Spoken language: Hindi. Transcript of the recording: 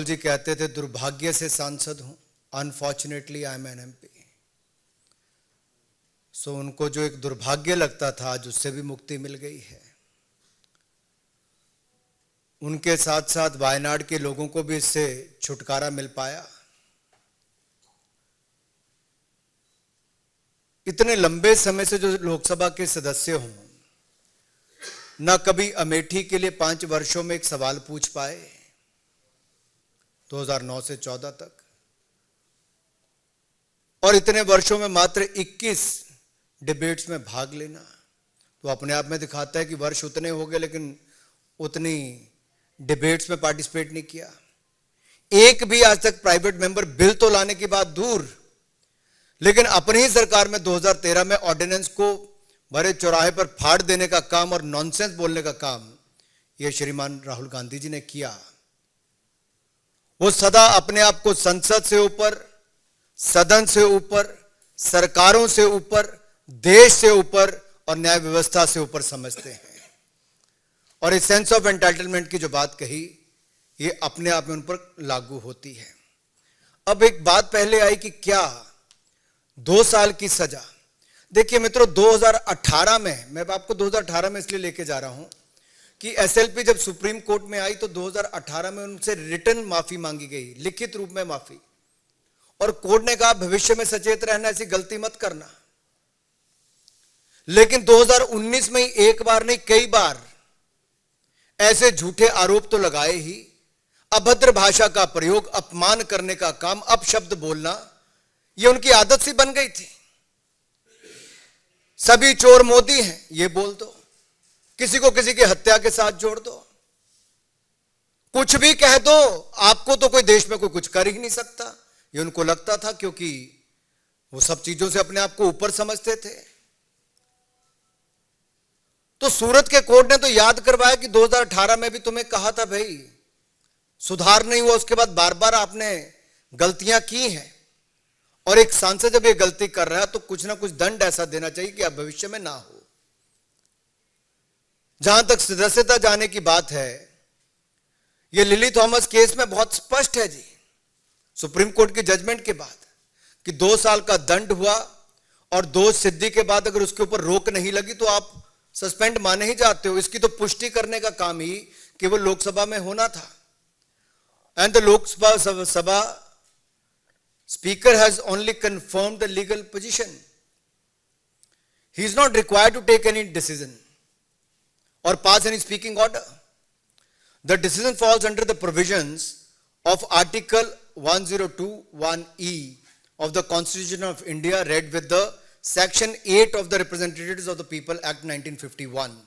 राहुल जी कहते थे दुर्भाग्य से सांसद हूं, unfortunately I am an MP. सो उनको जो एक दुर्भाग्य लगता था आज उससे भी मुक्ति मिल गई है। उनके साथ साथ वायनाड के लोगों को भी इससे छुटकारा मिल पाया। इतने लंबे समय से जो लोकसभा के सदस्य हों, न कभी अमेठी के लिए 5 वर्षों में एक सवाल पूछ पाए 2009 से 14 तक, और इतने वर्षों में मात्र 21 डिबेट्स में भाग लेना तो अपने आप में दिखाता है कि वर्ष उतने हो गए लेकिन उतनी डिबेट्स में पार्टिसिपेट नहीं किया। एक भी आज तक प्राइवेट मेंबर बिल तो लाने की बात दूर, लेकिन अपनी ही सरकार में 2013 में ऑर्डिनेंस को भरे चौराहे पर फाड़ देने का काम और नॉनसेंस बोलने का काम यह श्रीमान राहुल गांधी जी ने किया। वो सदा अपने आप को संसद से ऊपर, सदन से ऊपर, सरकारों से ऊपर, देश से ऊपर और न्याय व्यवस्था से ऊपर समझते हैं। और इस सेंस ऑफ एंटाइटलमेंट की जो बात कही, ये अपने आप में उन पर लागू होती है। अब एक बात पहले आई कि क्या 2 साल की सजा। देखिए मित्रों, 2018 में, मैं आपको 2018 में इसलिए लेके जा रहा हूं कि एसएलपी जब सुप्रीम कोर्ट में आई तो 2018 में उनसे रिटर्न माफी मांगी गई, लिखित रूप में माफी, और कोर्ट ने कहा भविष्य में सचेत रहना, ऐसी गलती मत करना। लेकिन 2019 में एक बार नहीं कई बार ऐसे झूठे आरोप तो लगाए ही। अभद्र भाषा का प्रयोग, अपमान करने का काम, अपशब्द बोलना, यह उनकी आदत सी बन गई थी। सभी चोर मोदी हैं ये बोल दो, किसी को किसी की हत्या के साथ जोड़ दो, कुछ भी कह दो, आपको तो कोई देश में कोई कुछ कर ही नहीं सकता, ये उनको लगता था, क्योंकि वो सब चीजों से अपने आप को ऊपर समझते थे। तो सूरत के कोर्ट ने तो याद करवाया कि 2018 में भी तुम्हें कहा था भाई, सुधार नहीं हुआ, उसके बाद बार बार आपने गलतियां की हैं, और एक सांसद जब ये गलती कर रहा है तो कुछ ना कुछ दंड ऐसा देना चाहिए कि अब भविष्य में ना हो। जहां तक सदस्यता जाने की बात है, यह लिली थॉमस केस में बहुत स्पष्ट है जी, सुप्रीम कोर्ट की जजमेंट के बाद, कि 2 साल का दंड हुआ और दोष सिद्धि के बाद अगर उसके ऊपर रोक नहीं लगी तो आप सस्पेंड माने ही जाते हो। इसकी तो पुष्टि करने का काम ही केवल लोकसभा में होना था। And the Lok Sabha Speaker has only confirmed the legal position. He is not required to take any decision or pass any speaking order. The decision falls under the provisions of Article 1021E of the Constitution of India, read with the Section 8 of the Representatives of the People Act 1951.